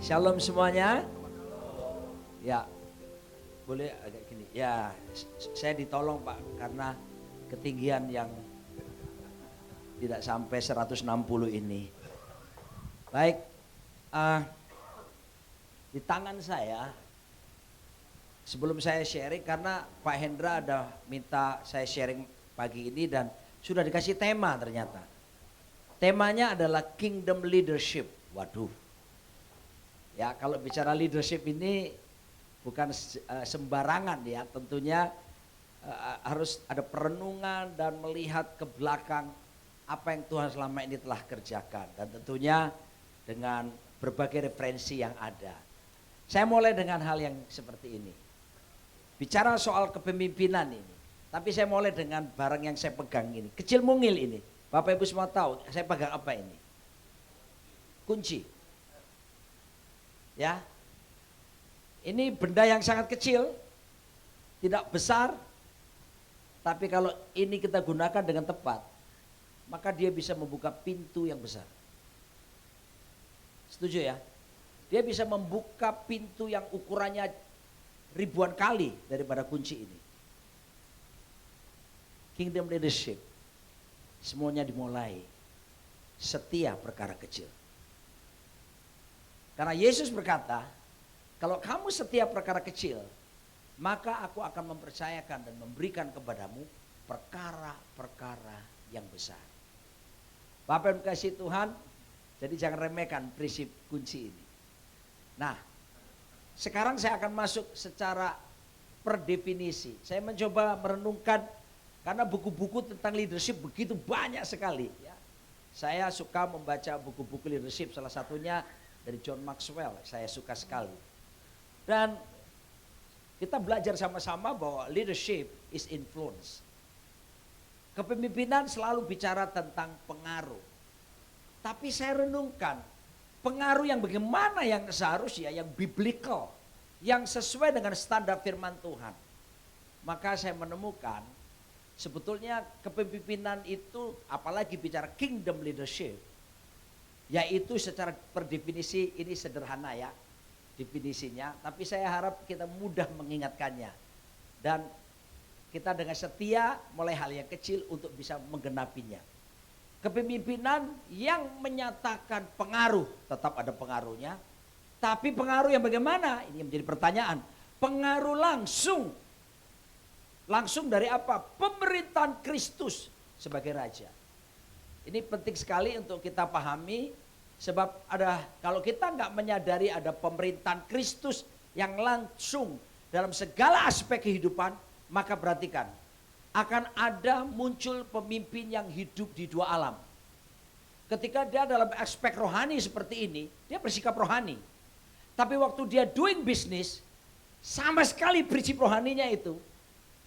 Shalom semuanya. Ya, boleh agak gini. Ya, saya ditolong Pak karena ketinggian yang tidak sampai 160 ini. Baik, di tangan saya, sebelum saya sharing karena Pak Hendra ada minta saya sharing pagi ini dan sudah dikasih tema ternyata. Temanya adalah Kingdom Leadership. Waduh. Ya, kalau bicara leadership ini bukan sembarangan ya, tentunya harus ada perenungan dan melihat ke belakang apa yang Tuhan selama ini telah kerjakan dan tentunya dengan berbagai referensi yang ada. Saya mulai dengan hal yang seperti ini. Bicara soal kepemimpinan ini, tapi saya mulai dengan barang yang saya pegang ini, kecil mungil ini. Bapak Ibu semua tahu saya pegang apa ini? Kunci. Ya. Ini benda yang sangat kecil, tidak besar, tapi kalau ini kita gunakan dengan tepat, maka dia bisa membuka pintu yang besar. Setuju ya? Dia bisa membuka pintu yang ukurannya ribuan kali daripada kunci ini. Kingdom leadership, semuanya dimulai setia perkara kecil. Karena Yesus berkata, kalau kamu setia perkara kecil, maka aku akan mempercayakan dan memberikan kepadamu perkara-perkara yang besar. Bapak yang kasih Tuhan, jadi jangan remehkan prinsip kunci ini. Nah, sekarang saya akan masuk secara per definisi. Saya mencoba merenungkan, karena buku-buku tentang leadership begitu banyak sekali. Ya. Saya suka membaca buku-buku leadership, salah satunya dari John Maxwell, saya suka sekali. Dan kita belajar sama-sama bahwa leadership is influence. Kepemimpinan selalu bicara tentang pengaruh. Tapi saya renungkan, pengaruh yang bagaimana yang seharusnya, yang biblical, yang sesuai dengan standar firman Tuhan. Maka saya menemukan, sebetulnya kepemimpinan itu, apalagi bicara kingdom leadership, yaitu secara per definisi ini sederhana ya, definisinya, tapi saya harap kita mudah mengingatkannya. Dan kita dengan setia mulai hal yang kecil untuk bisa menggenapinya. Kepemimpinan yang menyatakan pengaruh, tetap ada pengaruhnya. Tapi pengaruh yang bagaimana? Ini menjadi pertanyaan. Pengaruh langsung. Langsung dari apa? Pemerintahan Kristus sebagai Raja. Ini penting sekali untuk kita pahami. Sebab ada, kalau kita nggak menyadari ada pemerintahan Kristus yang langsung dalam segala aspek kehidupan, maka perhatikan, akan ada muncul pemimpin yang hidup di dua alam. Ketika dia dalam aspek rohani seperti ini, dia bersikap rohani. Tapi waktu dia doing business, sama sekali prinsip rohaninya itu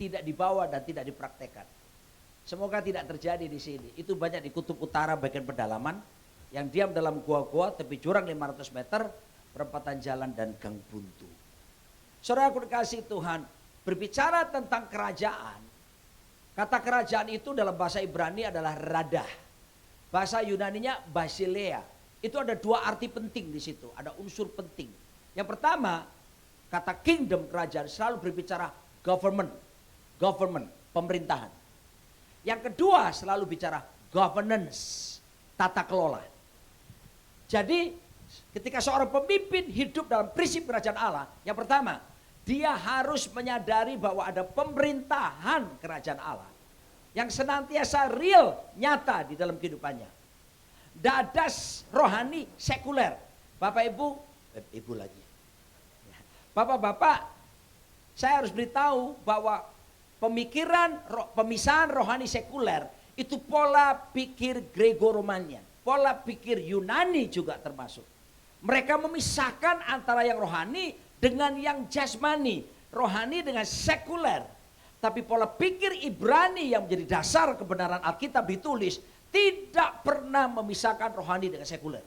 tidak dibawa dan tidak dipraktekkan. Semoga tidak terjadi di sini. Itu banyak di kutub utara bagian pedalaman, yang diam dalam gua-gua tepi jurang 500 meter, perempatan jalan dan gang buntu. Saudaraku dikasihi Tuhan, berbicara tentang kerajaan, kata kerajaan itu dalam bahasa Ibrani adalah radah. Bahasa Yunaninya basileia. Itu ada dua arti penting di situ, ada unsur penting. Yang pertama, kata kingdom kerajaan selalu berbicara government, pemerintahan. Yang kedua selalu bicara governance, tata kelola. Jadi ketika seorang pemimpin hidup dalam prinsip kerajaan Allah, yang pertama, dia harus menyadari bahwa ada pemerintahan kerajaan Allah yang senantiasa real, nyata di dalam kehidupannya. Tidak ada rohani sekuler. Bapak Ibu, Ibu lagi. Bapak-bapak, saya harus beritahu bahwa pemikiran, pemisahan rohani sekuler itu pola pikir Grego-Romanya. Pola pikir Yunani juga termasuk. Mereka memisahkan antara yang rohani dengan yang jasmani. Rohani dengan sekuler. Tapi pola pikir Ibrani yang menjadi dasar kebenaran Alkitab ditulis tidak pernah memisahkan rohani dengan sekuler.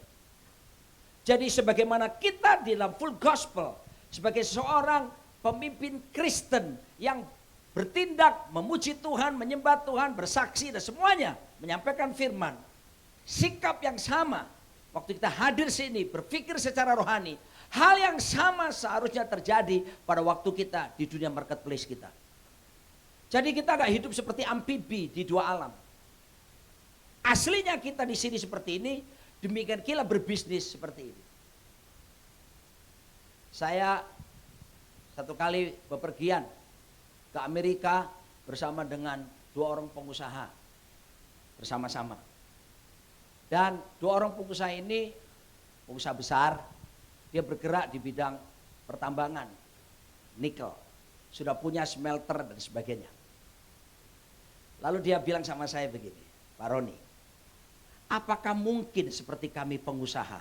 Jadi sebagaimana kita di dalam full gospel sebagai seorang pemimpin Kristen yang bertindak, memuji Tuhan, menyembah Tuhan, bersaksi dan semuanya menyampaikan firman. Sikap yang sama waktu kita hadir sini berpikir secara rohani Hal yang sama seharusnya terjadi pada waktu kita di dunia marketplace kita. Jadi kita gak hidup seperti amfibi di dua alam. Aslinya kita di sini seperti ini, demikian kita berbisnis seperti ini. Saya satu kali bepergian ke Amerika bersama dengan 2 orang pengusaha bersama-sama. Dan 2 orang pengusaha ini, pengusaha besar, dia bergerak di bidang pertambangan, nikel, sudah punya smelter dan sebagainya. Lalu dia bilang sama saya begini, Pak Roni, apakah mungkin seperti kami pengusaha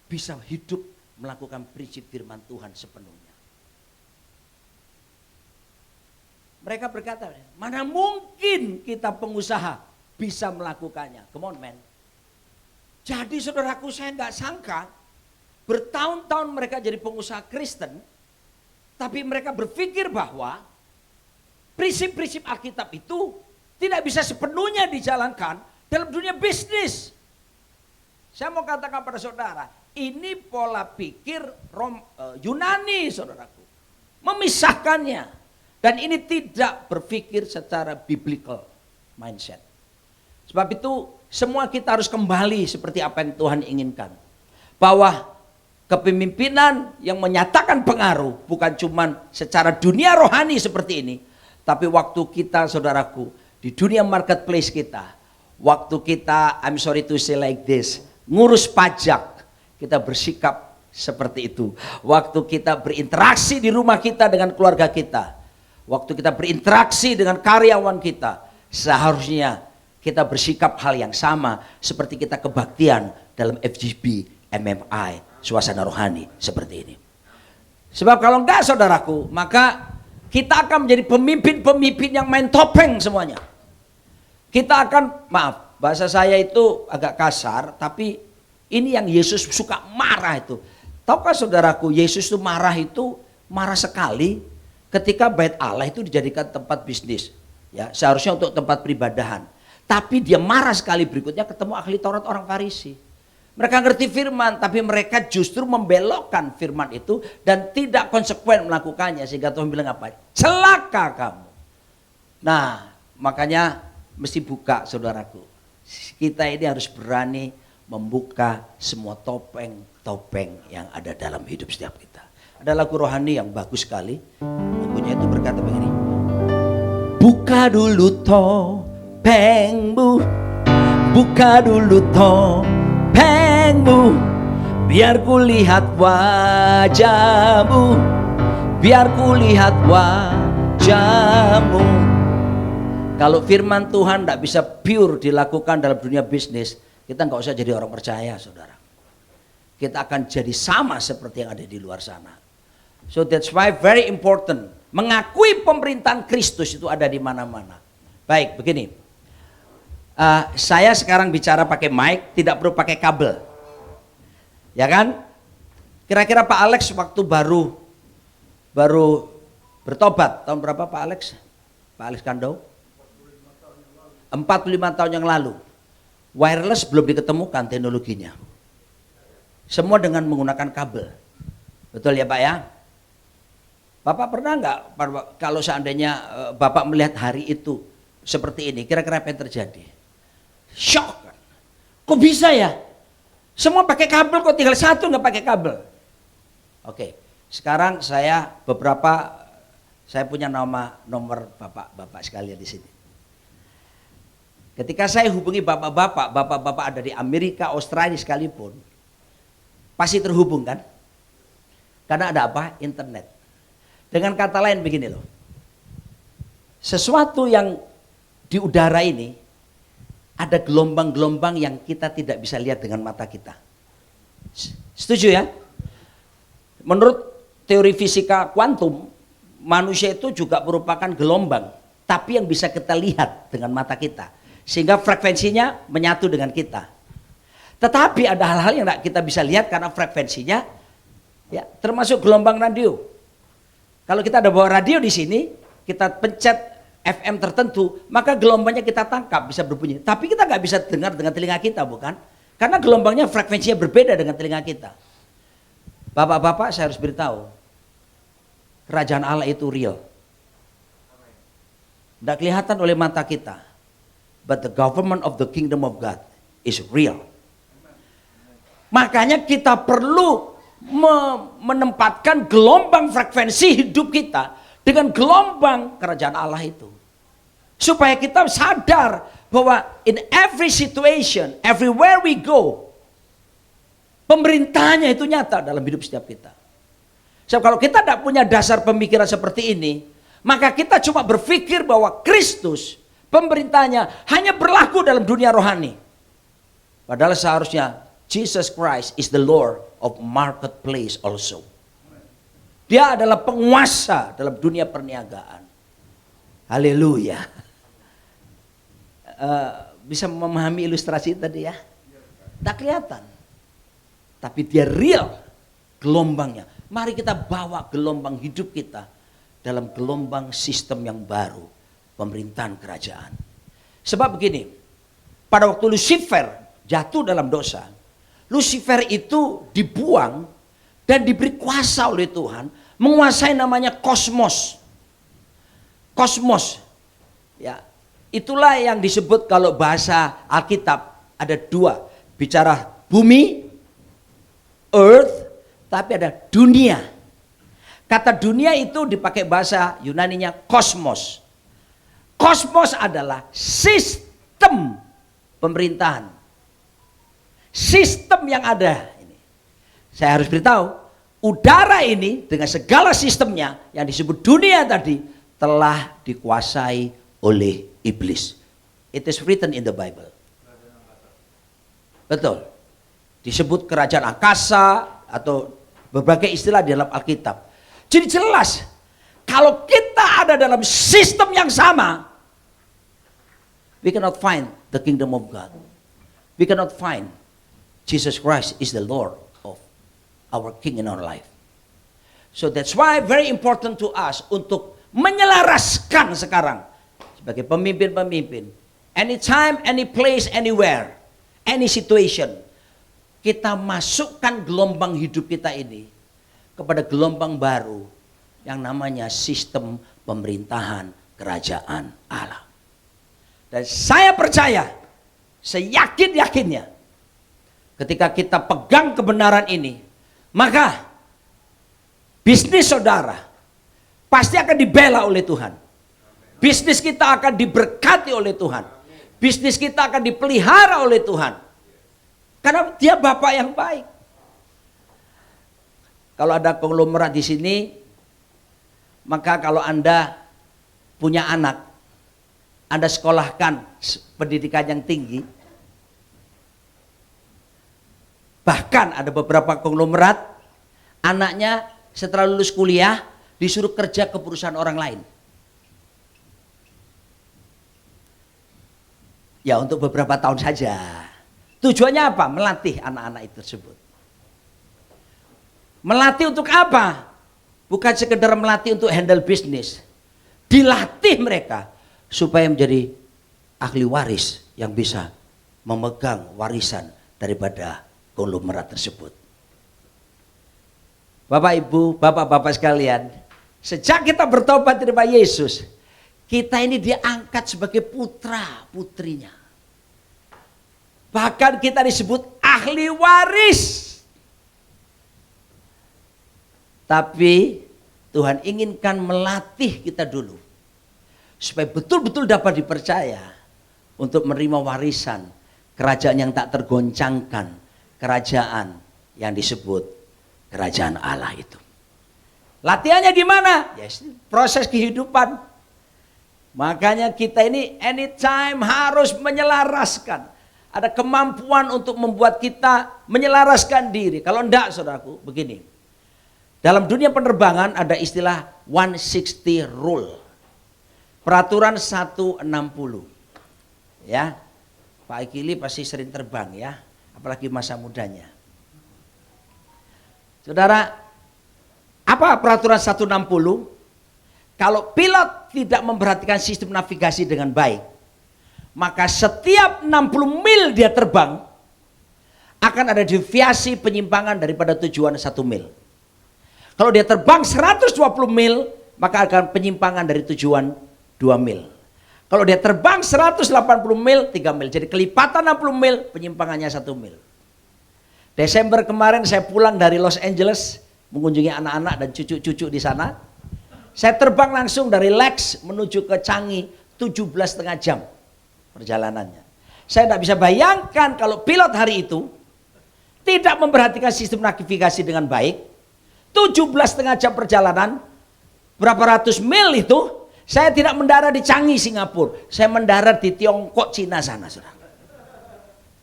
bisa hidup melakukan prinsip firman Tuhan sepenuhnya? Mereka berkata, mana mungkin kita pengusaha bisa melakukannya. Come on man. Jadi saudaraku, saya nggak sangka bertahun-tahun mereka jadi pengusaha Kristen, tapi mereka berpikir bahwa prinsip-prinsip Alkitab itu tidak bisa sepenuhnya dijalankan dalam dunia bisnis. Saya mau katakan pada saudara, ini pola pikir Yunani saudaraku. Memisahkannya. Dan ini tidak berpikir secara biblical mindset. Sebab itu semua kita harus kembali seperti apa yang Tuhan inginkan. Bahwa kepemimpinan yang menyatakan pengaruh bukan cuma secara dunia rohani seperti ini. Tapi waktu kita saudaraku di dunia marketplace kita. Waktu kita, I'm sorry to say like this, ngurus pajak, kita bersikap seperti itu. Waktu kita berinteraksi di rumah kita dengan keluarga kita. Waktu kita berinteraksi dengan karyawan kita, seharusnya kita bersikap hal yang sama seperti kita kebaktian dalam FGB, MMI, suasana rohani seperti ini. Sebab kalau enggak saudaraku, maka kita akan menjadi pemimpin-pemimpin yang main topeng semuanya. Kita akan, maaf, bahasa saya itu agak kasar, tapi ini yang Yesus suka marah itu. Tahukah saudaraku, Yesus itu marah sekali ketika bait Allah itu dijadikan tempat bisnis. Ya, seharusnya untuk tempat peribadahan. Tapi dia marah sekali berikutnya ketemu ahli Taurat orang Farisi. Mereka ngerti firman, tapi mereka justru membelokkan firman itu dan tidak konsekuen melakukannya. Sehingga Tuhan bilang apa? Celaka kamu. Nah, makanya mesti buka saudaraku. Kita ini harus berani membuka semua topeng-topeng yang ada dalam hidup setiap kita. Ada lagu rohani yang bagus sekali. Lagunya itu berkata begini. Buka dulu topengmu, buka dulu topengmu, biar ku lihat wajahmu, biar ku lihat wajahmu. Kalau firman Tuhan tidak bisa pure dilakukan dalam dunia bisnis, kita nggak usah jadi orang percaya, saudara. Kita akan jadi sama seperti yang ada di luar sana. So that's why very important. Mengakui pemerintahan Kristus itu ada di mana-mana. Baik, begini. Saya sekarang bicara pakai mic, tidak perlu pakai kabel. Ya kan? Kira-kira Pak Alex waktu baru bertobat, tahun berapa Pak Alex? Pak Alex Kandau? 45 tahun yang lalu. Wireless belum diketemukan teknologinya. Semua dengan menggunakan kabel. Betul ya Pak ya? Bapak pernah nggak kalau seandainya Bapak melihat hari itu seperti ini, kira-kira apa yang terjadi? Shock. Kok bisa ya? Semua pakai kabel, kok tinggal satu nggak pakai kabel? Oke, sekarang saya punya nomor bapak-bapak sekalian di sini. Ketika saya hubungi bapak-bapak ada di Amerika, Australia sekalipun, pasti terhubung kan? Karena ada apa? Internet. Dengan kata lain begini loh, sesuatu yang di udara ini ada gelombang-gelombang yang kita tidak bisa lihat dengan mata kita. Setuju ya? Menurut teori fisika kuantum, manusia itu juga merupakan gelombang, tapi yang bisa kita lihat dengan mata kita, sehingga frekuensinya menyatu dengan kita. Tetapi ada hal-hal yang tidak kita bisa lihat karena frekuensinya, ya, termasuk gelombang radio. Kalau kita ada bawa radio di sini, kita pencet FM tertentu, maka gelombangnya kita tangkap, bisa berbunyi. Tapi kita nggak bisa dengar dengan telinga kita, bukan? Karena gelombangnya frekuensinya berbeda dengan telinga kita. Bapak-bapak, saya harus beritahu, kerajaan Allah itu real. Tidak kelihatan oleh mata kita, but the government of the kingdom of God is real. Makanya kita perlu menempatkan gelombang frekuensi hidup kita dengan gelombang kerajaan Allah itu. Supaya kita sadar bahwa in every situation, everywhere we go, pemerintahnya itu nyata dalam hidup setiap kita. So, kalau kita tidak punya dasar pemikiran seperti ini, maka kita cuma berpikir bahwa Kristus, pemerintahnya hanya berlaku dalam dunia rohani. Padahal seharusnya Jesus Christ is the Lord of marketplace also. Dia adalah penguasa dalam dunia perniagaan. Haleluya. Bisa memahami ilustrasi tadi ya? Tak kelihatan. Tapi dia real gelombangnya. Mari kita bawa gelombang hidup kita dalam gelombang sistem yang baru. Pemerintahan kerajaan. Sebab begini. Pada waktu Lucifer jatuh dalam dosa. Lucifer itu dibuang dan diberi kuasa oleh Tuhan menguasai namanya kosmos. Kosmos. Ya, itulah yang disebut kalau bahasa Alkitab ada dua, bicara bumi, earth, tapi ada dunia. Kata dunia itu dipakai bahasa Yunaninya kosmos. Kosmos adalah sistem pemerintahan. Sistem yang ada ini. Saya harus beritahu, udara ini dengan segala sistemnya yang disebut dunia tadi telah dikuasai oleh iblis. It is written in the Bible. Betul. Disebut kerajaan angkasa atau berbagai istilah di dalam Alkitab. Jadi jelas kalau kita ada dalam sistem yang sama, we cannot find the kingdom of God. We cannot find Jesus Christ is the Lord of our King in our life. So that's why very important to us untuk menyelaraskan sekarang sebagai pemimpin-pemimpin. Anytime, any place, anywhere, any situation. Kita masukkan gelombang hidup kita ini kepada gelombang baru yang namanya sistem pemerintahan kerajaan Allah. Dan saya percaya, seyakin-yakinnya, ketika kita pegang kebenaran ini, maka bisnis saudara pasti akan dibela oleh Tuhan. Bisnis kita akan diberkati oleh Tuhan. Bisnis kita akan dipelihara oleh Tuhan. Karena dia Bapak yang baik. Kalau ada konglomerat di sini, maka kalau Anda punya anak, Anda sekolahkan pendidikan yang tinggi. Bahkan ada beberapa konglomerat, anaknya setelah lulus kuliah disuruh kerja ke perusahaan orang lain. Ya untuk beberapa tahun saja. Tujuannya apa? Melatih anak-anak itu tersebut. Melatih untuk apa? Bukan sekedar melatih untuk handle bisnis. Dilatih mereka supaya menjadi ahli waris yang bisa memegang warisan daripada konglomerat tersebut. Bapak Ibu, Bapak-bapak sekalian, sejak kita bertobat terima Yesus, kita ini diangkat sebagai putra putrinya. Bahkan kita disebut ahli waris. Tapi Tuhan inginkan melatih kita dulu supaya betul-betul dapat dipercaya untuk menerima warisan kerajaan yang tak tergoncangkan. Kerajaan yang disebut kerajaan Allah itu. Latihannya gimana? Yes, proses kehidupan. Makanya kita ini anytime harus menyelaraskan. Ada kemampuan untuk membuat kita menyelaraskan diri. Kalau enggak saudaraku, begini. Dalam dunia penerbangan ada istilah 160 rule. Peraturan 160. Ya. Pak Ikili pasti sering terbang ya. Apalagi masa mudanya. Saudara, apa peraturan 160? Kalau pilot tidak memperhatikan sistem navigasi dengan baik, maka setiap 60 mil dia terbang, akan ada deviasi penyimpangan daripada tujuan 1 mil. Kalau dia terbang 120 mil, maka akan penyimpangan dari tujuan 2 mil. Kalau dia terbang 180 mil, 3 mil. Jadi kelipatan 60 mil, penyimpangannya 1 mil. Desember kemarin saya pulang dari Los Angeles, mengunjungi anak-anak dan cucu-cucu di sana. Saya terbang langsung dari Lex menuju ke Changi, 17,5 jam perjalanannya. Saya tidak bisa bayangkan kalau pilot hari itu tidak memperhatikan sistem navigasi dengan baik. 17,5 jam perjalanan, berapa ratus mil itu, saya tidak mendarat di Changi, Singapura. Saya mendarat di Tiongkok, Cina sana, saudara.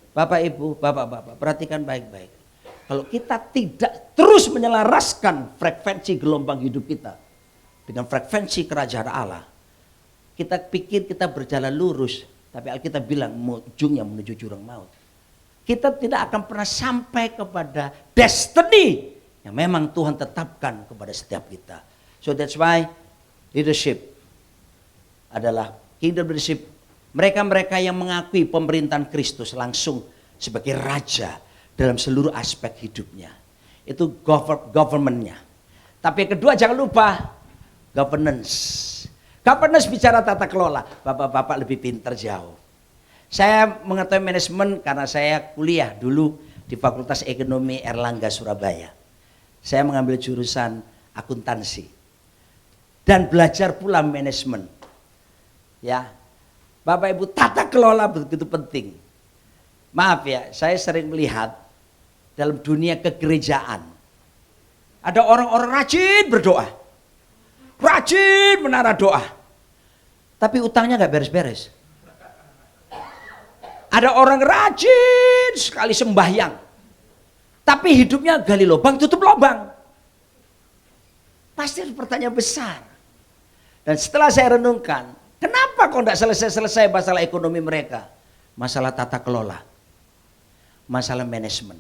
Bapak, Ibu, Bapak-Bapak, perhatikan baik-baik. Kalau kita tidak terus menyelaraskan frekuensi gelombang hidup kita dengan frekuensi kerajaan Allah, kita pikir kita berjalan lurus, tapi Alkitab bilang ujungnya menuju jurang maut. Kita tidak akan pernah sampai kepada destiny yang memang Tuhan tetapkan kepada setiap kita. So that's why leadership adalah kingdom leadership. Mereka-mereka yang mengakui pemerintahan Kristus langsung sebagai raja dalam seluruh aspek hidupnya. Itu government-nya. Tapi yang kedua jangan lupa governance. Governance bicara tata kelola. Bapak-bapak lebih pintar jauh. Saya mengetahui manajemen karena saya kuliah dulu di Fakultas Ekonomi Erlangga Surabaya. Saya mengambil jurusan akuntansi dan belajar pula manajemen. Ya, Bapak Ibu, tata kelola begitu penting. Maaf ya, saya sering melihat dalam dunia kegerejaan ada orang-orang rajin berdoa, rajin menara doa, tapi utangnya nggak beres-beres. Ada orang rajin sekali sembahyang, tapi hidupnya gali lubang tutup lubang. Pasti ada pertanyaan besar. Dan setelah saya renungkan, kenapa kok tidak selesai-selesai masalah ekonomi mereka? Masalah tata kelola, masalah manajemen.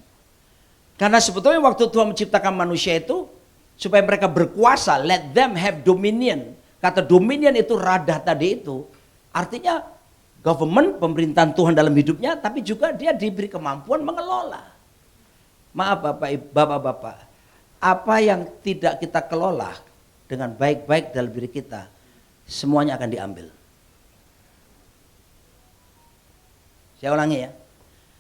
Karena sebetulnya waktu Tuhan menciptakan manusia itu supaya mereka berkuasa, let them have dominion. Kata dominion itu radah tadi itu, artinya government, pemerintahan Tuhan dalam hidupnya, tapi juga dia diberi kemampuan mengelola. Maaf Bapak-Bapak, apa yang tidak kita kelola dengan baik-baik dalam diri kita, semuanya akan diambil. Saya ulangi ya.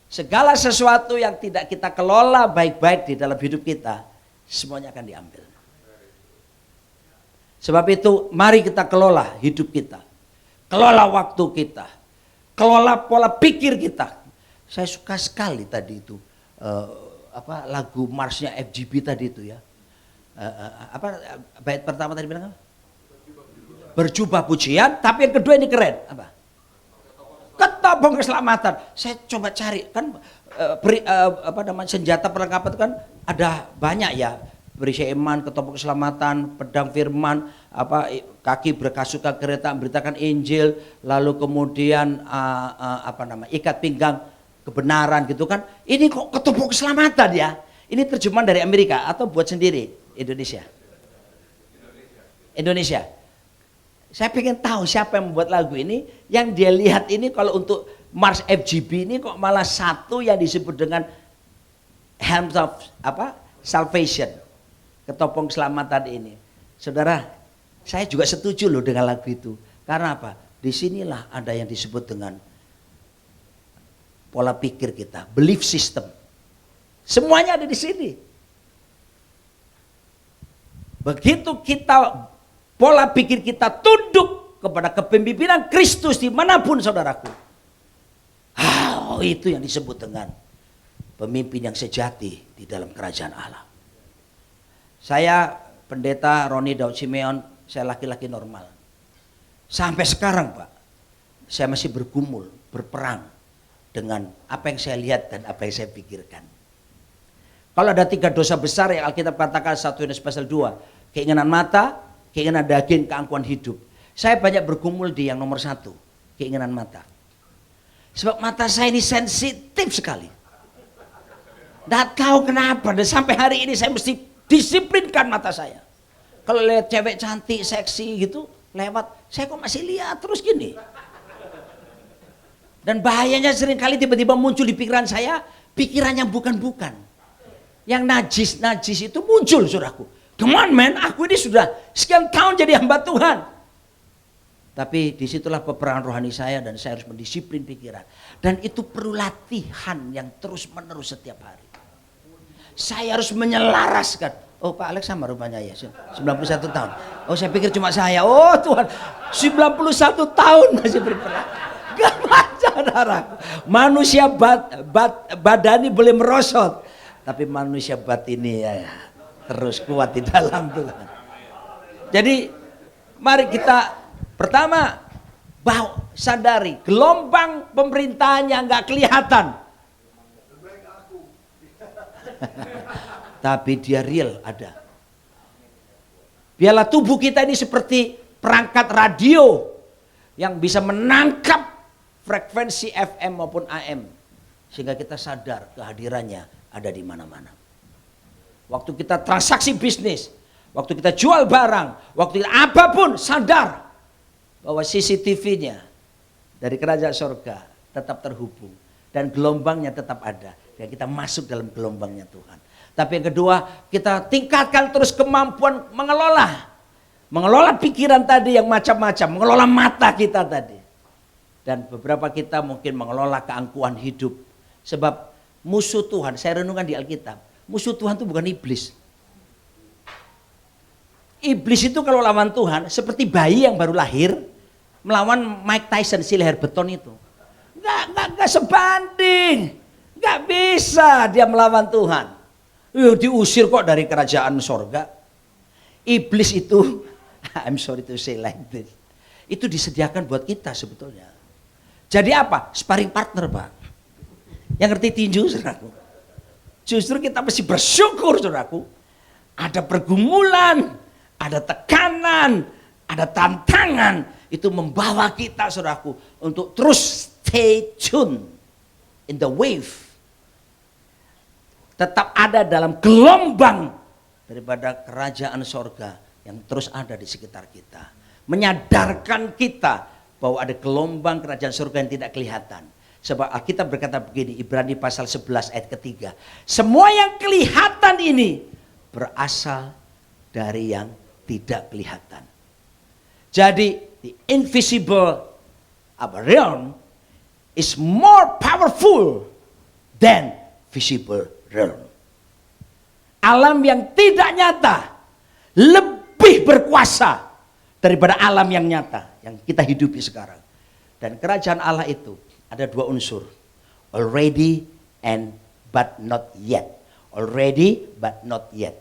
Segala sesuatu yang tidak kita kelola baik-baik di dalam hidup kita, semuanya akan diambil. Sebab itu mari kita kelola hidup kita. Kelola waktu kita. Kelola pola pikir kita. Saya suka sekali tadi itu lagu marsnya FGB tadi itu ya. Bait pertama tadi bilang apa? Berjubah pujian, tapi yang kedua ini keren. Apa? Ketopong keselamatan. Saya coba cari kan senjata perlengkapan itu kan ada banyak ya. Berisi iman, ketopong keselamatan, pedang firman, kaki berkasuka kereta, memberitakan Injil, lalu kemudian ikat pinggang kebenaran gitu kan. Ini kok ketopong keselamatan ya. Ini terjemahan dari Amerika atau buat sendiri Indonesia. Saya pengen tahu siapa yang membuat lagu ini. Yang dia lihat ini kalau untuk Mars FGB ini kok malah satu yang disebut dengan Helm of Salvation, ketopong keselamatan ini. Saudara, saya juga setuju loh dengan lagu itu. Karena apa? Disinilah ada yang disebut dengan pola pikir kita, belief system. Semuanya ada di sini. Begitu kita pola pikir kita tunduk kepada kepemimpinan Kristus dimanapun saudaraku. Itu yang disebut dengan pemimpin yang sejati di dalam kerajaan Allah. Saya pendeta Roni Daud Simeon, saya laki-laki normal. Sampai sekarang Pak, saya masih bergumul, berperang dengan apa yang saya lihat dan apa yang saya pikirkan. Kalau ada 3 dosa besar yang Alkitab katakan 1 Yohanes pasal 2, keinginan mata, keinginan daging, keangkuhan hidup. Saya banyak bergumul di yang nomor 1, keinginan mata. Sebab mata saya ini sensitif sekali. Nggak tahu kenapa, dan sampai hari ini saya mesti disiplinkan mata saya. Kalau lihat cewek cantik, seksi gitu, lewat, saya kok masih lihat terus gini. Dan bahayanya seringkali tiba-tiba muncul di pikiran saya, pikiran yang bukan-bukan. Yang najis itu muncul saudaraku. Come on man, aku ini sudah sekian tahun jadi hamba Tuhan. Tapi disitulah peperangan rohani saya dan saya harus mendisiplin pikiran. Dan itu perlu latihan yang terus menerus setiap hari. Saya harus menyelaraskan. Oh Pak Alex sama rupanya ya, 91 tahun. Oh saya pikir cuma saya. Oh Tuhan, 91 tahun masih berperang. Gak baca darahku. Manusia badani boleh merosot. Tapi manusia batini ya terus kuat di dalam Tuhan. Jadi mari kita pertama sadari gelombang pemerintahannya nggak kelihatan. Tapi dia real ada. Biarlah tubuh kita ini seperti perangkat radio yang bisa menangkap frekuensi FM maupun AM. Sehingga kita sadar kehadirannya ada di mana-mana. Waktu kita transaksi bisnis, waktu kita jual barang, waktu kita apapun sadar bahwa CCTV-nya dari kerajaan surga tetap terhubung. Dan gelombangnya tetap ada. Dan kita masuk dalam gelombangnya Tuhan. Tapi yang kedua, kita tingkatkan terus kemampuan mengelola. Mengelola pikiran tadi yang macam-macam. Mengelola mata kita tadi. Dan beberapa kita mungkin mengelola keangkuhan hidup. Sebab musuh Tuhan, saya renungkan di Alkitab. Musuh Tuhan itu bukan iblis. Iblis itu kalau lawan Tuhan seperti bayi yang baru lahir melawan Mike Tyson si leher beton itu. Nggak sebanding. Nggak bisa dia melawan Tuhan. Diusir kok dari kerajaan sorga. Iblis itu, I'm sorry to say like this, itu disediakan buat kita sebetulnya. Jadi apa? Sparring partner Pak. Yang ngerti tinju saudaraku. Justru kita mesti bersyukur saudaraku. Ada pergumulan, ada tekanan, ada tantangan. Itu membawa kita saudaraku untuk terus stay tune in the wave. Tetap ada dalam gelombang daripada kerajaan sorga yang terus ada di sekitar kita. Menyadarkan kita bahwa ada gelombang kerajaan surga yang tidak kelihatan. Sebab Alkitab berkata begini, Ibrani pasal 11 ayat ketiga. Semua yang kelihatan ini berasal dari yang tidak kelihatan. Jadi the invisible realm is more powerful than visible realm. Alam yang tidak nyata lebih berkuasa daripada alam yang nyata yang kita hidupi sekarang. Dan kerajaan Allah itu ada dua unsur. Already and but not yet. Already but not yet.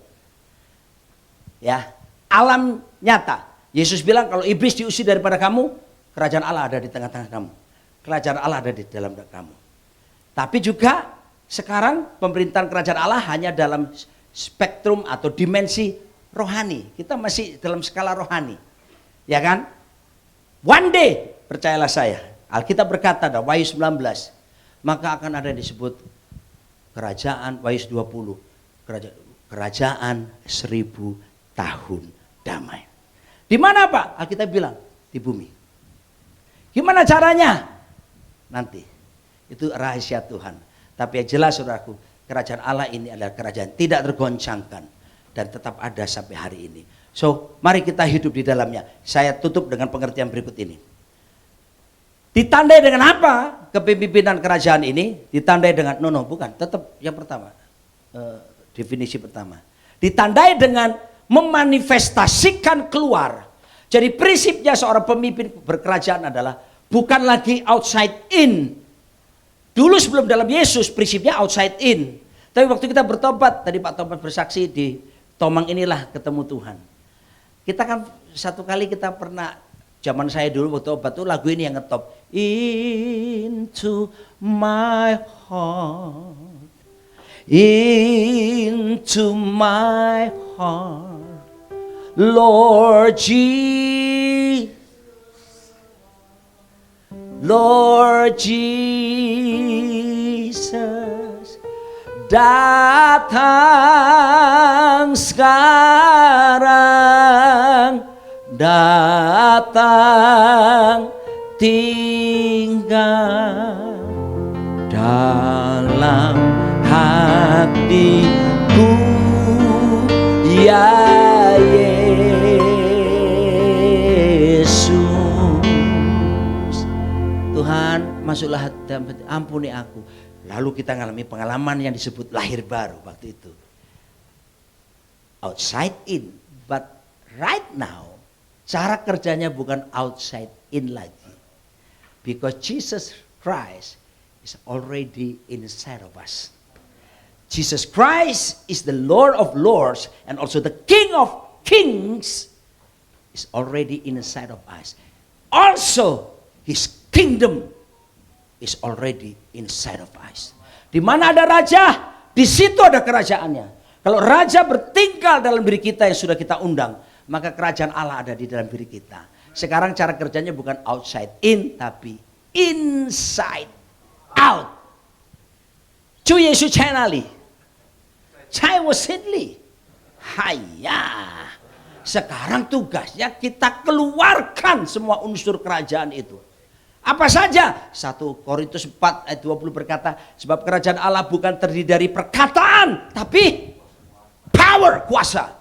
Ya, alam nyata. Yesus bilang kalau iblis diusir daripada kamu, kerajaan Allah ada di tengah-tengah kamu. Kerajaan Allah ada di dalam kamu. Tapi juga sekarang pemerintahan kerajaan Allah hanya dalam spektrum atau dimensi rohani. Kita masih dalam skala rohani. Ya kan? One day, percayalah saya, Alkitab berkata dalam Wahyu 19, maka akan ada disebut kerajaan, Wahyu 20, kerajaan 1000 tahun damai. Di mana Pak? Alkitab bilang di bumi. Gimana caranya? Nanti. Itu rahasia Tuhan. Tapi yang jelas saudaraku, kerajaan Allah ini adalah kerajaan tidak tergoncangkan dan tetap ada sampai hari ini. So, mari kita hidup di dalamnya. Saya tutup dengan pengertian berikut ini. Ditandai dengan apa kepemimpinan kerajaan ini? Ditandai dengan, bukan, tetap yang pertama. Definisi pertama. Ditandai dengan memanifestasikan keluar. Jadi prinsipnya seorang pemimpin berkerajaan adalah bukan lagi outside in. Dulu sebelum dalam Yesus prinsipnya outside in. Tapi waktu kita bertobat, tadi Pak Tobat bersaksi di Tomang inilah ketemu Tuhan. Kita kan satu kali kita pernah, zaman saya dulu waktu tobat tuh lagu ini yang ngetop. Into my heart, into my heart, Lord Jesus, Lord Jesus, datang sekarang, datang tinggal dalam hatiku ya masuklah dalam hati, ampuni aku. Lalu kita mengalami pengalaman yang disebut lahir baru waktu itu. Outside in, but right now cara kerjanya bukan outside in lagi. Because Jesus Christ is already inside of us. Jesus Christ is the Lord of Lords and also the King of Kings is already inside of us. Also, His kingdom is already inside of us. Di mana ada raja, di situ ada kerajaannya. Kalau raja bertinggal dalam diri kita yang sudah kita undang, maka kerajaan Allah ada di dalam diri kita. Sekarang cara kerjanya bukan outside in, tapi inside out. 주 예수 채널이 saya wasitli. Haya. Sekarang tugasnya kita keluarkan semua unsur kerajaan itu. Apa saja? 1 Korintus 4 ayat 20 berkata, sebab kerajaan Allah bukan terdiri dari perkataan, tapi power, kuasa.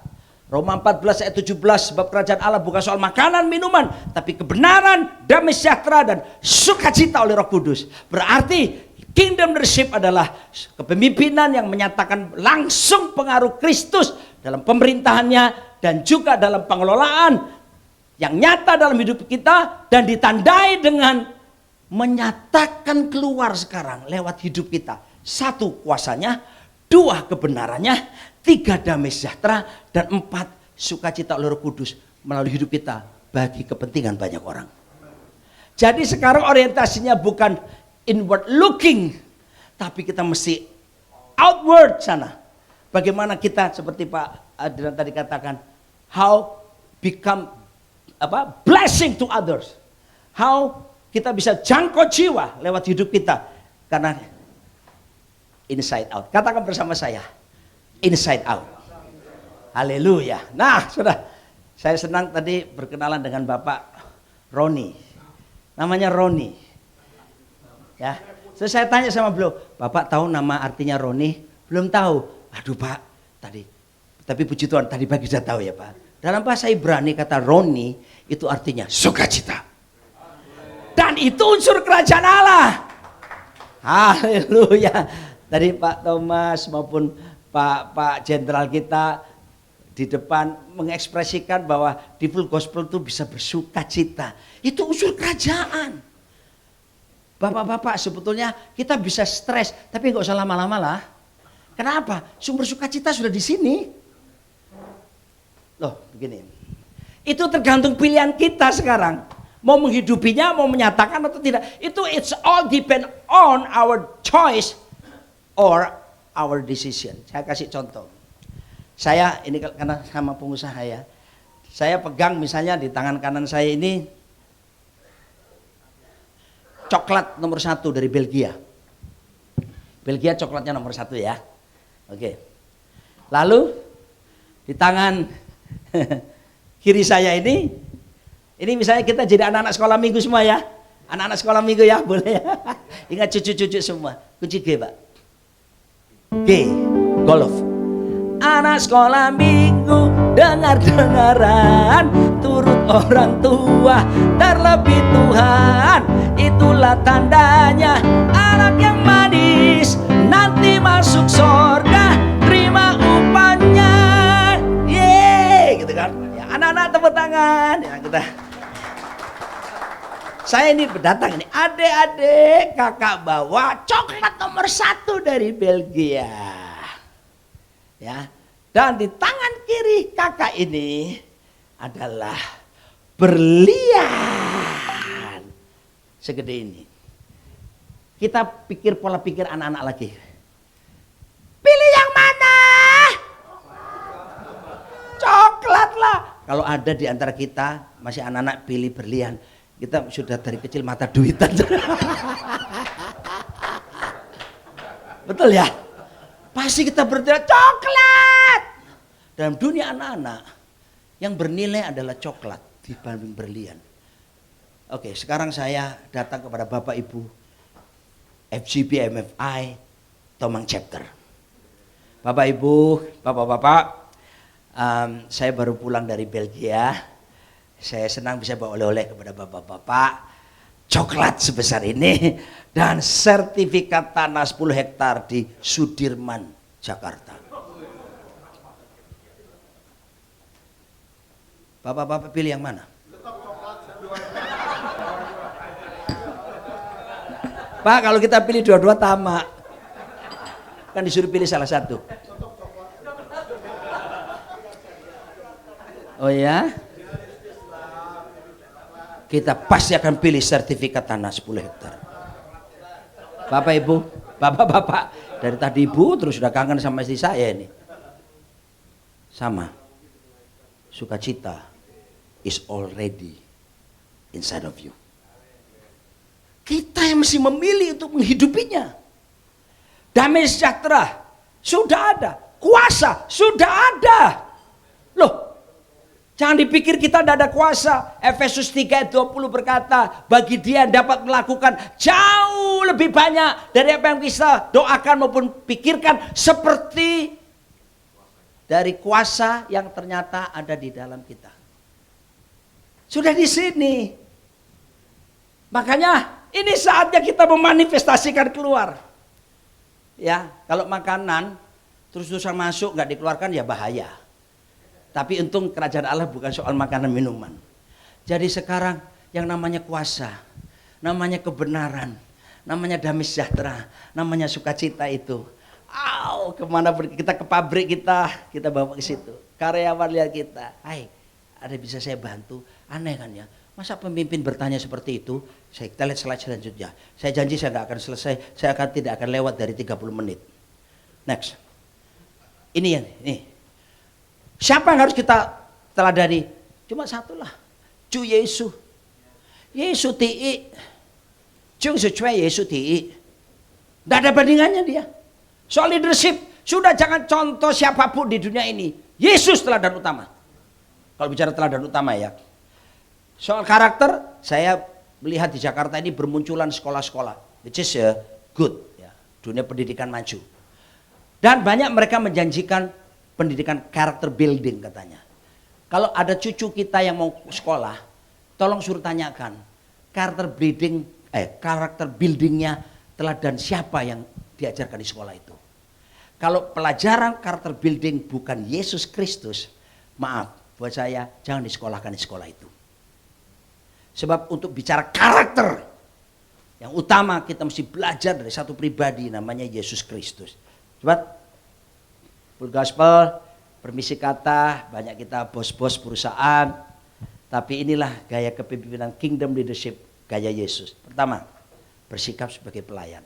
Roma 14 ayat 17, sebab kerajaan Allah bukan soal makanan, minuman, tapi kebenaran, damai sejahtera, dan sukacita oleh Roh Kudus. Berarti kingdom leadership adalah kepemimpinan yang menyatakan langsung pengaruh Kristus dalam pemerintahannya dan juga dalam pengelolaan yang nyata dalam hidup kita dan ditandai dengan menyatakan keluar sekarang lewat hidup kita. 1 kuasanya, 2 kebenarannya, 3 damai sejahtera, dan 4 sukacita oleh Roh Kudus melalui hidup kita bagi kepentingan banyak orang. Jadi sekarang orientasinya bukan inward looking, tapi kita mesti outward sana. Bagaimana kita seperti Pak Adrian tadi katakan, how become blessing to others. How kita bisa jangkau jiwa lewat hidup kita karena inside out. Katakan bersama saya, inside out. Haleluya. Nah, sudah. Saya senang tadi berkenalan dengan Bapak Roni. Namanya Roni. Ya, terus saya tanya sama beliau, Bapak tahu nama artinya Roni? Belum tahu. Aduh Pak, tapi puji Tuhan tadi pagi sudah tahu ya Pak. Dalam bahasa Ibrani kata Roni itu artinya sukacita. Dan itu unsur kerajaan Allah. Haleluya. Tadi Pak Thomas maupun Pak Jenderal kita di depan mengekspresikan bahwa di full gospel itu bisa bersukacita. Itu unsur kerajaan. Bapak-bapak, sebetulnya kita bisa stres, tapi nggak usah lama-lama lah. Kenapa? Sumber sukacita sudah di sini. Loh, begini. Itu tergantung pilihan kita sekarang. Mau menghidupinya, mau menyatakan atau tidak. Itu it's all depend on our choice or our decision. Saya kasih contoh. Saya ini karena sama pengusaha ya. Saya pegang misalnya di tangan kanan saya ini coklat nomor 1 dari Belgia. Belgia coklatnya nomor 1 ya. Oke. Lalu di tangan kiri saya ini misalnya kita jadi anak-anak sekolah minggu semua ya. Anak-anak sekolah minggu ya, boleh ya. Ingat cucu-cucu semua. Kunci G, Pak. G, golf. Anak sekolah minggu dengar-dengaran, turut orang tua, terlebih Tuhan. Itulah tandanya anak yang manis nanti masuk surga, terima upahnya. Yeay, gitu kan. Ya, anak-anak tepuk tangan. Ya, kita. Saya ini berdatang ini, adik-adik kakak bawa coklat nomor 1 dari Belgia. Ya, dan di tangan kiri kakak ini adalah berlian segede ini. Kita pikir pola pikir anak-anak lagi. Pilih yang mana? Coklat lah. Kalau ada di antara kita masih anak-anak pilih berlian, kita sudah dari kecil mata duitan. Betul ya? Pasti kita berteriak coklat. Dalam dunia anak-anak yang bernilai adalah coklat dibanding berlian. Oke, sekarang saya datang kepada Bapak Ibu FGB MFI Tomang Chapter. Bapak Ibu, Bapak-bapak, saya baru pulang dari Belgia. Saya senang bisa bawa oleh-oleh kepada Bapak-bapak. coklat sebesar ini dan sertifikat tanah 10 hektar di Sudirman, Jakarta. Bapak-bapak pilih yang mana? Pak, kalau kita pilih dua-dua tamak. Kan disuruh pilih salah satu. Oh ya? Kita pasti akan pilih sertifikat tanah 10 hektar. Bapak Ibu, Bapak-bapak, dari tadi Ibu terus sudah kangen sama istri saya ini. Sama. Sukacita is already inside of you. Kita yang mesti memilih untuk menghidupinya. Damai sejahtera sudah ada, kuasa sudah ada. Loh, jangan dipikir kita tidak ada kuasa. Efesus 3:20 berkata, bagi dia yang dapat melakukan jauh lebih banyak dari apa yang bisa doakan maupun pikirkan, seperti dari kuasa yang ternyata ada di dalam kita. Sudah di sini. Makanya ini saatnya kita memanifestasikan keluar. Ya, kalau makanan terus-terusan masuk nggak dikeluarkan ya bahaya. Tapi untung kerajaan Allah bukan soal makanan minuman. Jadi sekarang yang namanya kuasa, namanya kebenaran, namanya damai sejahtera, namanya sukacita itu. Kemana kita ke pabrik kita bawa ke situ. Karyawan lihat kita, hai, ada bisa saya bantu? Aneh kan ya? Masa pemimpin bertanya seperti itu? Kita lihat slide selanjutnya. Saya janji saya nggak akan selesai. Saya tidak akan lewat dari 30 menit. Next. Ini ya, ini. Siapa yang harus kita teladani? Cuma satulah. Chủ Yesus. Yesus ti. Chủ sesuai Yesus ti. Tidak ada bandingannya dia. Soal leadership, sudah jangan contoh siapapun di dunia ini. Yesus teladan utama. Kalau bicara teladan utama ya. Soal karakter, saya melihat di Jakarta ini bermunculan sekolah-sekolah, which is good, ya, dunia pendidikan maju. Dan banyak mereka menjanjikan pendidikan character building katanya. Kalau ada cucu kita yang mau sekolah, tolong suruh tanyakan character buildingnya teladan siapa yang diajarkan di sekolah itu. Kalau pelajaran character building bukan Yesus Kristus, maaf buat saya, jangan disekolahkan di sekolah itu. Sebab untuk bicara karakter, yang utama kita mesti belajar dari satu pribadi namanya Yesus Kristus. Coba full gospel, permisi kata, banyak kita bos-bos perusahaan, tapi inilah gaya kepemimpinan kingdom leadership, gaya Yesus. Pertama, bersikap sebagai pelayan.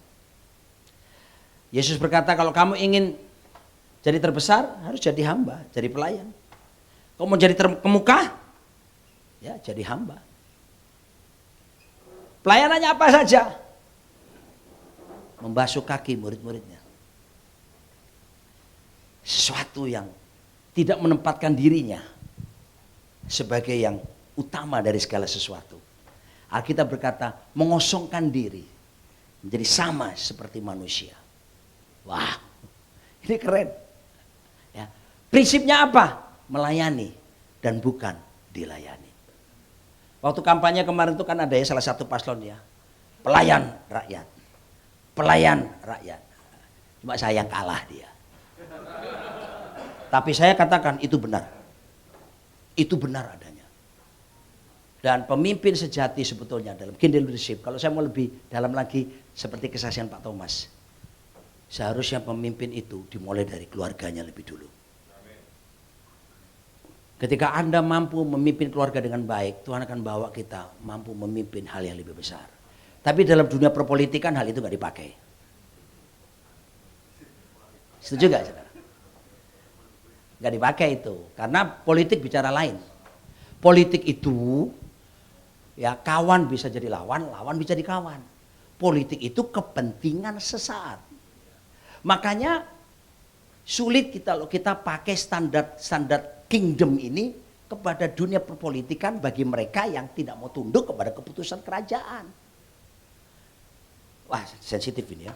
Yesus berkata, kalau kamu ingin jadi terbesar, harus jadi hamba, jadi pelayan. Kamu mau jadi terkemuka, ya jadi hamba. Pelayanannya apa saja? Membasuh kaki murid-muridnya. Sesuatu yang tidak menempatkan dirinya sebagai yang utama dari segala sesuatu. Alkitab berkata, mengosongkan diri menjadi sama seperti manusia. Wah, ini keren. Ya. Prinsipnya apa? Melayani dan bukan dilayani. Waktu kampanye kemarin itu kan ada ya salah satu paslon ya, pelayan rakyat, pelayan rakyat. Cuma saya yang kalah dia. Tapi saya katakan itu benar adanya. Dan pemimpin sejati sebetulnya dalam kingdom leadership, kalau saya mau lebih dalam lagi seperti kesaksian Pak Thomas, seharusnya pemimpin itu dimulai dari keluarganya lebih dulu. Ketika Anda mampu memimpin keluarga dengan baik, Tuhan akan bawa kita mampu memimpin hal yang lebih besar. Tapi dalam dunia perpolitikan hal itu nggak dipakai. Setuju nggak, saudara? Nggak dipakai itu, karena politik bicara lain. Politik itu, ya kawan bisa jadi lawan, lawan bisa jadi kawan. Politik itu kepentingan sesaat. Makanya sulit kita pakai standar kingdom ini kepada dunia perpolitikan bagi mereka yang tidak mau tunduk kepada keputusan kerajaan. Wah, sensitif ini ya.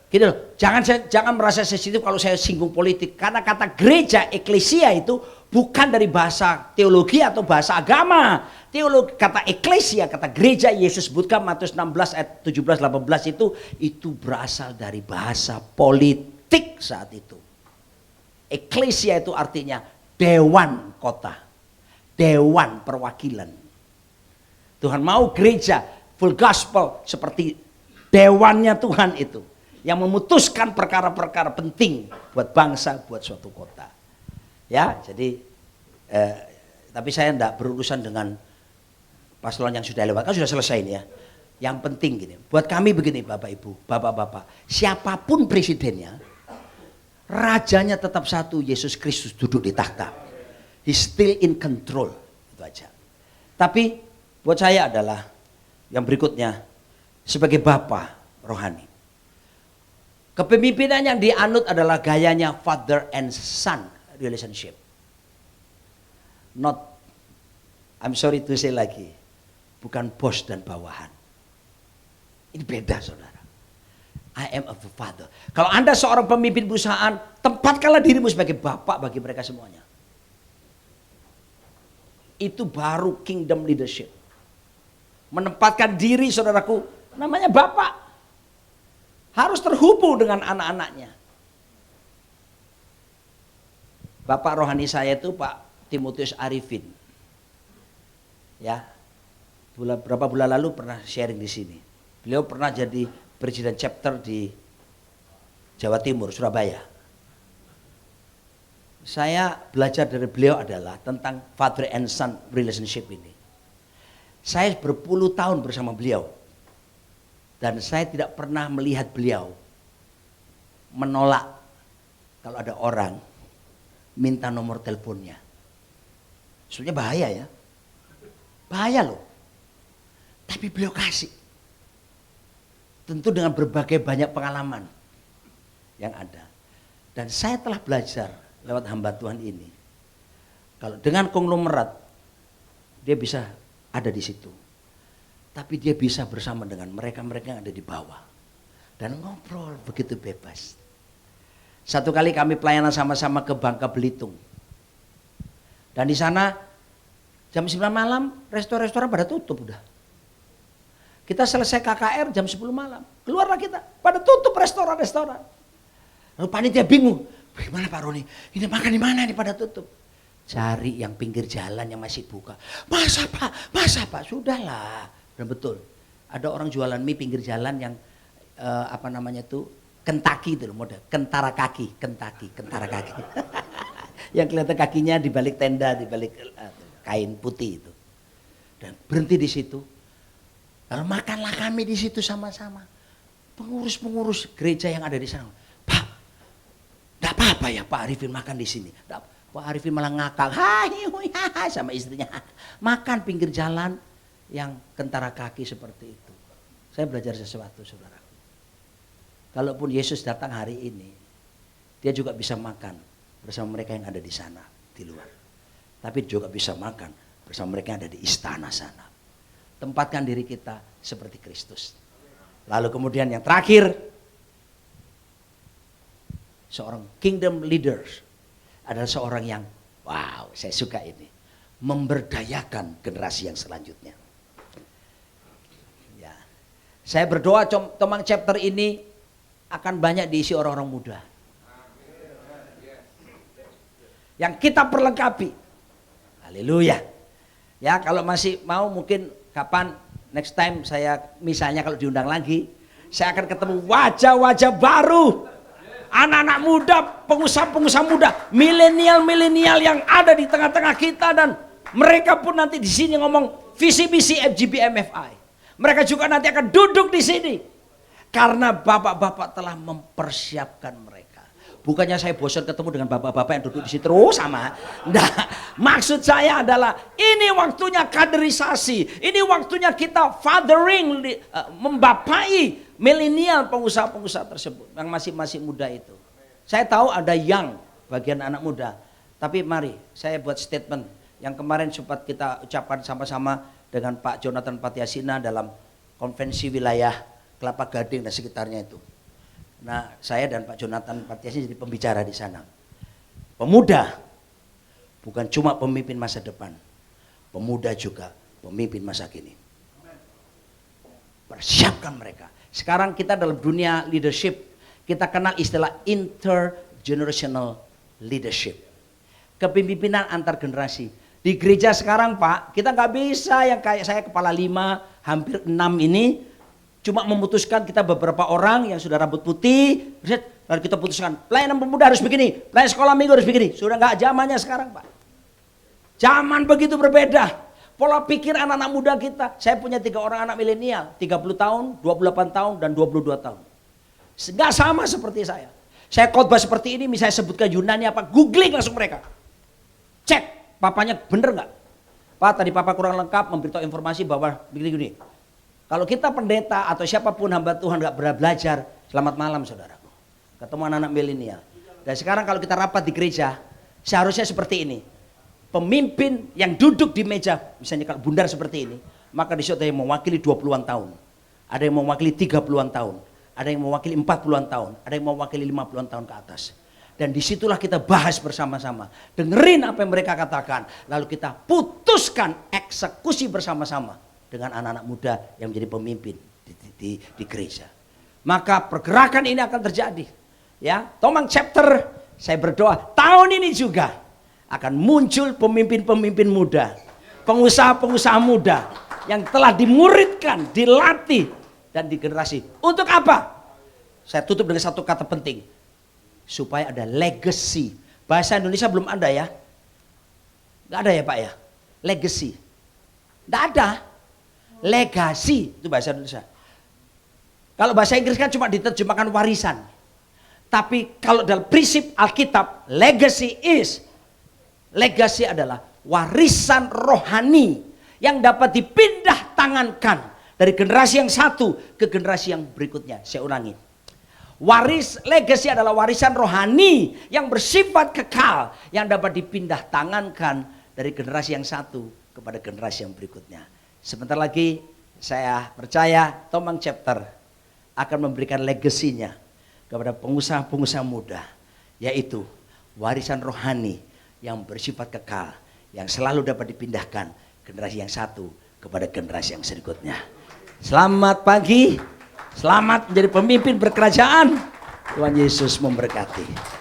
Gitu loh, jangan merasa sensitif kalau saya singgung politik, karena kata gereja, eklesia itu bukan dari bahasa teologi atau bahasa agama. Teologi, kata eklesia, kata gereja Yesus sebutkan Matius 16 ayat 17-18 itu berasal dari bahasa politik saat itu. Eklesia itu artinya dewan kota, dewan perwakilan. Tuhan mau gereja full gospel seperti dewannya Tuhan itu, yang memutuskan perkara-perkara penting buat bangsa, buat suatu kota. Ya, jadi tapi saya tidak berurusan dengan paslon yang sudah lewat, kan sudah selesai ini ya. Yang penting gini, buat kami begini Bapak Ibu, Bapak-bapak, siapapun presidennya, rajanya tetap satu, Yesus Kristus duduk di takhta. He's still in control, itu aja. Tapi buat saya adalah yang berikutnya, sebagai Bapa rohani, kepemimpinan yang dianut adalah gayanya father and son relationship. Not, I'm sorry to say lagi, bukan bos dan bawahan. Ini beda saudara. I am of the father. Kalau Anda seorang pemimpin perusahaan, tempatkanlah dirimu sebagai bapak bagi mereka semuanya. Itu baru kingdom leadership. Menempatkan diri saudaraku, namanya bapak. Harus terhubung dengan anak-anaknya. Bapak rohani saya itu Pak Timotius Arifin. Ya. Beberapa bulan lalu pernah sharing di sini. Beliau pernah jadi presiden chapter di Jawa Timur, Surabaya. Saya belajar dari beliau adalah tentang father and son relationship ini. Saya berpuluh tahun bersama beliau. Dan saya tidak pernah melihat beliau menolak kalau ada orang minta nomor teleponnya. Sebenarnya bahaya ya. Bahaya loh. Tapi beliau kasih. Tentu dengan berbagai banyak pengalaman yang ada. Dan saya telah belajar lewat hamba Tuhan ini. Kalau dengan konglomerat, dia bisa ada di situ. Tapi dia bisa bersama dengan mereka-mereka yang ada di bawah. Dan ngobrol begitu bebas. Satu kali kami pelayanan sama-sama ke Bangka Belitung. Dan di sana jam 9 malam restoran-restoran pada tutup udah. Kita selesai KKR jam 10 malam. Keluarlah kita, pada tutup restoran-restoran. Lalu panitia bingung, bagaimana Pak Roni? Ini makan di mana nih pada tutup? Cari yang pinggir jalan yang masih buka. Masa Pak? Masa Pak? Sudahlah. Dan betul, ada orang jualan mie pinggir jalan yang apa namanya itu, Kentucky itu loh model, kentara kaki. Yang kelihatan kakinya di balik tenda, di balik kain putih itu. Dan berhenti di situ. Lalu makanlah kami di situ sama-sama. Pengurus-pengurus gereja yang ada di sana. Pak, enggak apa-apa ya Pak Arifin makan di sini. Pak Arifin malah ngakak. Hai sama istrinya. Makan pinggir jalan yang kentara kaki seperti itu. Saya belajar sesuatu saudara. Kalaupun Yesus datang hari ini, dia juga bisa makan bersama mereka yang ada di sana, di luar. Tapi juga bisa makan bersama mereka yang ada di istana sana. Tempatkan diri kita seperti Kristus. Lalu kemudian yang terakhir, seorang kingdom leaders adalah seorang yang, wow, saya suka ini, memberdayakan generasi yang selanjutnya. Ya, saya berdoa Tomang chapter ini akan banyak diisi orang-orang muda. Yang kita perlengkapi. Haleluya. Ya, kalau masih mau mungkin kapan next time saya misalnya kalau diundang lagi, saya akan ketemu wajah-wajah baru. Anak-anak muda, pengusaha-pengusaha muda, milenial-milenial yang ada di tengah-tengah kita, dan mereka pun nanti di sini ngomong visi misi FGB MFI. Mereka juga nanti akan duduk di sini. Karena bapak-bapak telah mempersiapkan mereka. Bukannya saya bosan ketemu dengan bapak-bapak yang duduk di situ terus sama. Nah, maksud saya adalah ini waktunya kaderisasi. Ini waktunya kita fathering, membapai milenial pengusaha-pengusaha tersebut. Yang masih muda itu. Saya tahu ada yang bagian anak muda. Tapi mari saya buat statement. Yang kemarin sempat kita ucapkan sama-sama dengan Pak Jonathan Patiasina dalam konvensi wilayah Kelapa Gading dan sekitarnya itu. Nah, saya dan Pak Jonathan Patiasina jadi pembicara di sana. Pemuda bukan cuma pemimpin masa depan, pemuda juga pemimpin masa kini. Persiapkan mereka. Sekarang kita dalam dunia leadership, kita kenal istilah intergenerational leadership. Kepemimpinan antar generasi. Di gereja sekarang Pak, kita nggak bisa yang kayak saya kepala 5, hampir 6 ini, cuma memutuskan kita beberapa orang yang sudah rambut putih, lalu kita putuskan, pelayanan pemuda harus begini, pelayanan sekolah minggu harus begini. Sudah nggak zamannya sekarang Pak. Zaman begitu berbeda. Pola pikir anak-anak muda kita. Saya punya 3 orang anak milenial, 30 tahun, 28 tahun, dan 22 tahun. Nggak sama seperti saya. Saya khotbah seperti ini, misalnya sebutkan Yunani apa, googling langsung mereka. Cek. Papanya bener nggak? Pak, tadi papa kurang lengkap memberitahu informasi bahwa begini-gini. Kalau kita pendeta atau siapapun hamba Tuhan nggak belajar, selamat malam saudaraku. Ketemu anak-anak milenial. Dan sekarang kalau kita rapat di gereja, seharusnya seperti ini. Pemimpin yang duduk di meja, misalnya kalau bundar seperti ini, maka di situ ada yang mewakili 20-an tahun. Ada yang mewakili 30-an tahun. Ada yang mewakili 40-an tahun. Ada yang mewakili 50-an tahun ke atas. Dan disitulah kita bahas bersama-sama. Dengerin apa yang mereka katakan. Lalu kita putuskan eksekusi bersama-sama. Dengan anak-anak muda yang menjadi pemimpin di gereja. Maka pergerakan ini akan terjadi. Ya, Tomang chapter, saya berdoa tahun ini juga akan muncul pemimpin-pemimpin muda. Pengusaha-pengusaha muda. Yang telah dimuridkan, dilatih. Dan di generasi. Untuk apa? Saya tutup dengan satu kata penting. Supaya ada legacy. Bahasa Indonesia belum ada ya. Nggak ada ya Pak ya. Legacy. Nggak ada. Legasi itu bahasa Indonesia. Kalau bahasa Inggris kan cuma diterjemahkan warisan. Tapi kalau dalam prinsip Alkitab, legacy adalah warisan rohani yang dapat dipindah tangankan dari generasi yang satu ke generasi yang berikutnya. Saya ulangi. Legacy adalah warisan rohani yang bersifat kekal yang dapat dipindah tangankan dari generasi yang satu kepada generasi yang berikutnya. Sebentar lagi saya percaya Tomang chapter akan memberikan legasinya kepada pengusaha-pengusaha muda, yaitu warisan rohani yang bersifat kekal yang selalu dapat dipindahkan generasi yang satu kepada generasi yang berikutnya. Selamat pagi. Selamat menjadi pemimpin berkerajaan. Tuhan Yesus memberkati.